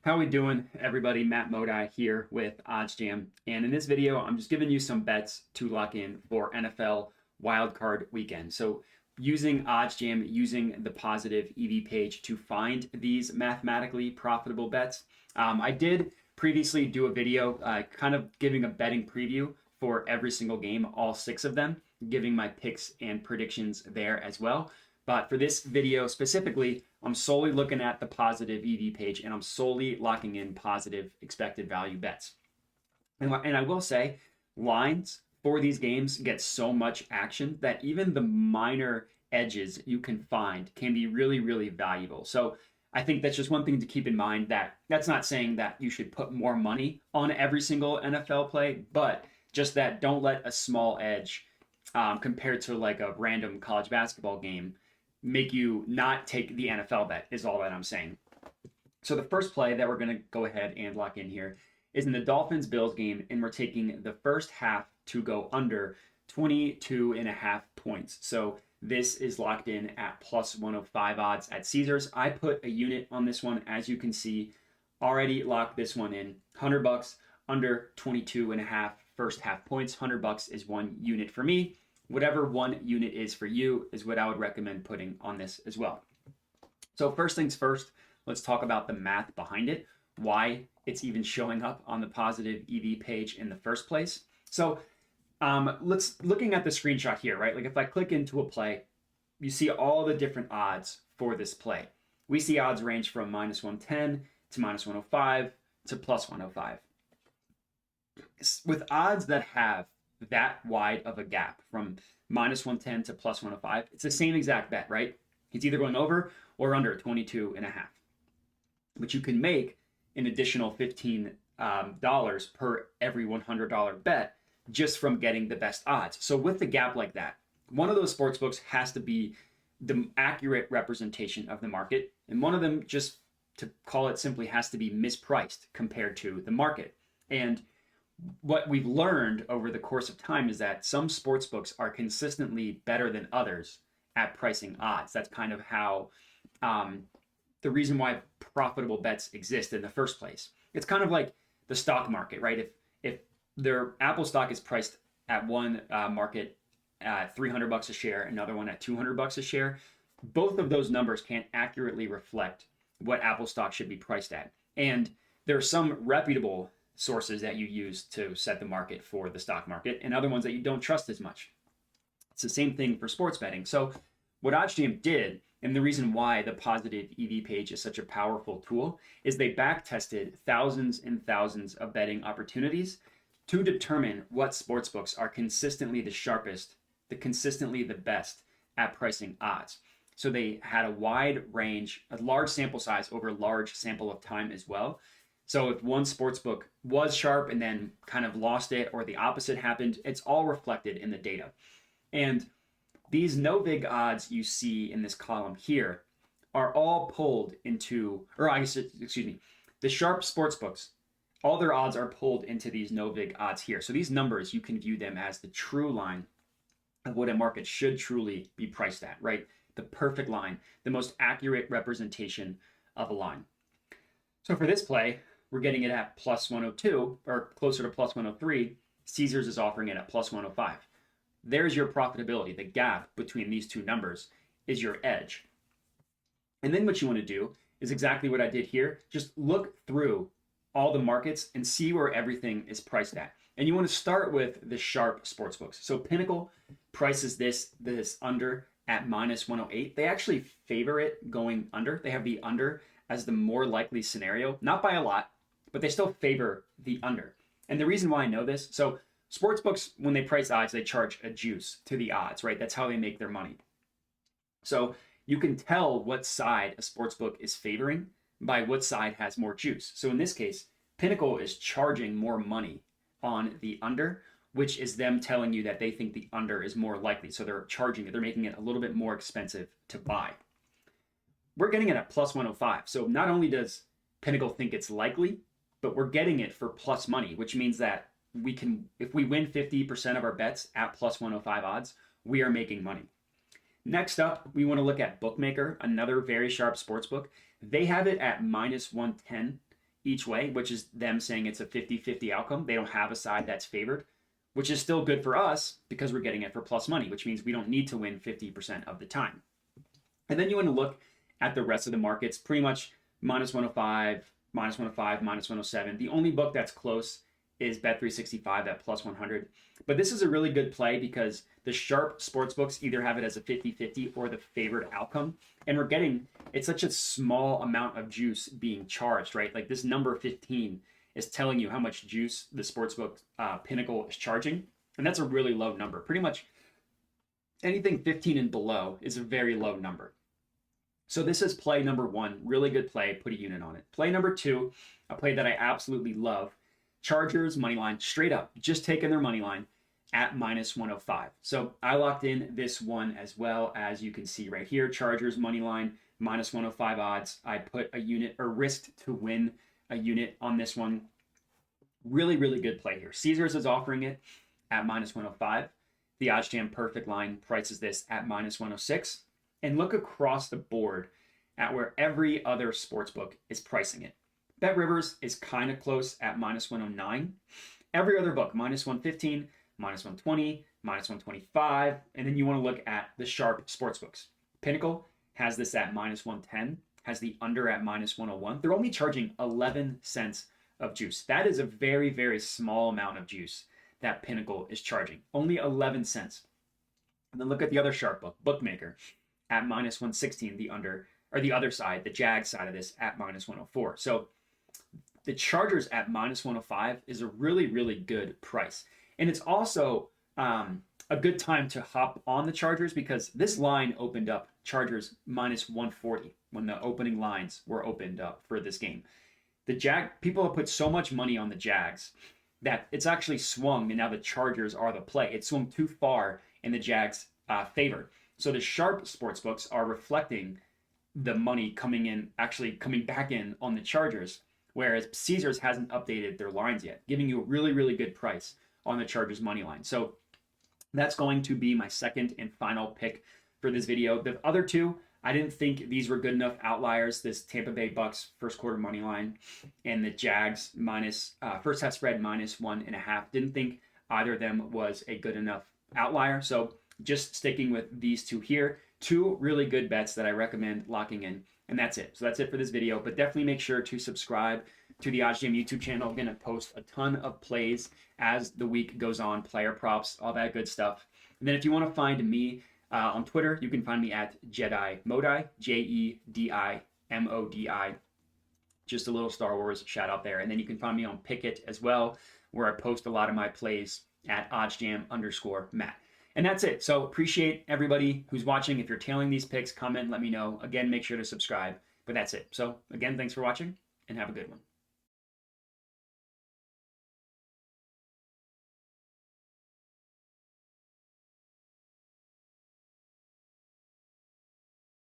How we doing, everybody? Matt Modi here with OddsJam, and in this video, I'm just giving you some bets to lock in for NFL wildcard weekend. So, using OddsJam, using the positive EV page to find these mathematically profitable bets. I did previously do a video, kind of giving a betting preview for every single game, all 6 of them, giving my picks and predictions there as well. But for this video specifically, I'm solely looking at the positive EV page and I'm solely locking in positive expected value bets. And I will say, lines for these games get so much action that even the minor edges you can find can be really, really valuable. So I think that's just one thing to keep in mind, that that's not saying that you should put more money on every single NFL play, but just that don't let a small edge compared to like a random college basketball game make you not take the NFL bet, is all that I'm saying. So the first play that we're going to go ahead and lock in here is in the Dolphins-Bills game, and we're taking the first half to go under 22.5 points. So this is locked in at plus 105 odds at Caesars. I put a unit on this one, as you can see, already locked this one in. $100 under 22.5 first half points. $100 is one unit for me. Whatever one unit is for you is what I would recommend putting on this as well. So first things first, let's talk about the math behind it, why it's even showing up on the positive EV page in the first place. So looking at the screenshot here, right? Like if I click into a play, you see all the different odds for this play. We see odds range from minus 110 to minus 105 to plus 105. With odds that have that wide of a gap from minus 110 to plus 105, it's the same exact bet, right? It's either going over or under 22.5. But you can make an additional $15 per every $100 bet just from getting the best odds. So with the gap like that, one of those sports books has to be the accurate representation of the market, and one of them, just to call it simply, has to be mispriced compared to the market. And what we've learned over the course of time is that some sports books are consistently better than others at pricing odds. That's kind of how the reason why profitable bets exist in the first place. It's kind of like the stock market, right? If their Apple stock is priced at one market at $300 a share, another one at $200 a share, both of those numbers can't accurately reflect what Apple stock should be priced at. And there are some reputable sources that you use to set the market for the stock market, and other ones that you don't trust as much. It's the same thing for sports betting. So what OddsJam did, and the reason why the positive EV page is such a powerful tool, is they back tested thousands and thousands of betting opportunities to determine what sports books are consistently the sharpest, consistently the best at pricing odds. So they had a wide range, a large sample size over a large sample of time as well. So if one sportsbook was sharp and then kind of lost it, or the opposite happened, it's all reflected in the data. And these no vig odds you see in this column here are all pulled into, or I guess, excuse me, the sharp sportsbooks, all their odds are pulled into these no vig odds here. So these numbers, you can view them as the true line of what a market should truly be priced at, right? The perfect line, the most accurate representation of a line. So for this play, we're getting it at plus 102, or closer to plus 103. Caesars is offering it at plus 105. There's your profitability. The gap between these two numbers is your edge. And then what you want to do is exactly what I did here. Just look through all the markets and see where everything is priced at. And you want to start with the sharp sportsbooks. So Pinnacle prices this under at minus 108. They actually favor it going under. They have the under as the more likely scenario, not by a lot, but they still favor the under. And the reason why I know this, so sportsbooks, when they price odds, they charge a juice to the odds, right? That's how they make their money. So you can tell what side a sportsbook is favoring by what side has more juice. So in this case, Pinnacle is charging more money on the under, which is them telling you that they think the under is more likely. So they're making it a little bit more expensive to buy. We're getting it at plus 105. So not only does Pinnacle think it's likely, but we're getting it for plus money, which means that we can, if we win 50% of our bets at plus 105 odds, we are making money. Next up, we want to look at Bookmaker, another very sharp sports book. They have it at minus 110 each way, which is them saying it's a 50-50 outcome. They don't have a side that's favored, which is still good for us because we're getting it for plus money, which means we don't need to win 50% of the time. And then you want to look at the rest of the markets, pretty much minus 105, minus 105, minus 107. The only book that's close is Bet365 at plus 100. But this is a really good play because the sharp sports books either have it as a 50-50 or the favored outcome. And we're getting, it's such a small amount of juice being charged, right? Like this number 15 is telling you how much juice the sportsbook Pinnacle is charging. And that's a really low number. Pretty much anything 15 and below is a very low number. So this is play number one, really good play, put a unit on it. Play number two, a play that I absolutely love, Chargers money line, straight up, just taking their money line at minus 105. So I locked in this one as well, as you can see right here, Chargers money line, minus 105 odds. I put a unit or risked to win a unit on this one. Really, really good play here. Caesars is offering it at minus 105. The OddsJam perfect line prices this at minus 106. And look across the board at where every other sportsbook is pricing it. BetRivers is kind of close at minus 109. Every other book, minus 115, minus 120, minus 125. And then you want to look at the sharp sportsbooks. Pinnacle has this at minus 110, has the under at minus 101. They're only charging 11 cents of juice. That is a very, very small amount of juice that Pinnacle is charging. Only 11 cents. And then look at the other sharp book, Bookmaker, at minus 116, the under, or the other side, the Jag side of this at minus 104. So the Chargers at minus 105 is a really, really good price. And it's also a good time to hop on the Chargers because this line opened up Chargers minus 140 when the opening lines were opened up for this game. The people have put so much money on the Jags that it's actually swung, and now the Chargers are the play. It swung too far in the Jags' favor. So the sharp sportsbooks are reflecting the money coming back in on the Chargers, whereas Caesars hasn't updated their lines yet, giving you a really, really good price on the Chargers money line. So that's going to be my second and final pick for this video. The other two, I didn't think these were good enough outliers. This Tampa Bay Bucks first quarter money line and the Jags first half spread minus 1.5. Didn't think either of them was a good enough outlier. So just sticking with these two here. Two really good bets that I recommend locking in. And that's it. So that's it for this video. But definitely make sure to subscribe to the OddsJam YouTube channel. I'm going to post a ton of plays as the week goes on, player props, all that good stuff. And then if you want to find me on Twitter, you can find me at Jedi Modi, JEDIMODI. Just a little Star Wars shout out there. And then you can find me on Pickett as well, where I post a lot of my plays at OddsJam_Matt. And that's it. So appreciate everybody who's watching. If you're tailing these picks, comment, let me know. Again, make sure to subscribe. But that's it. So again, thanks for watching and have a good one.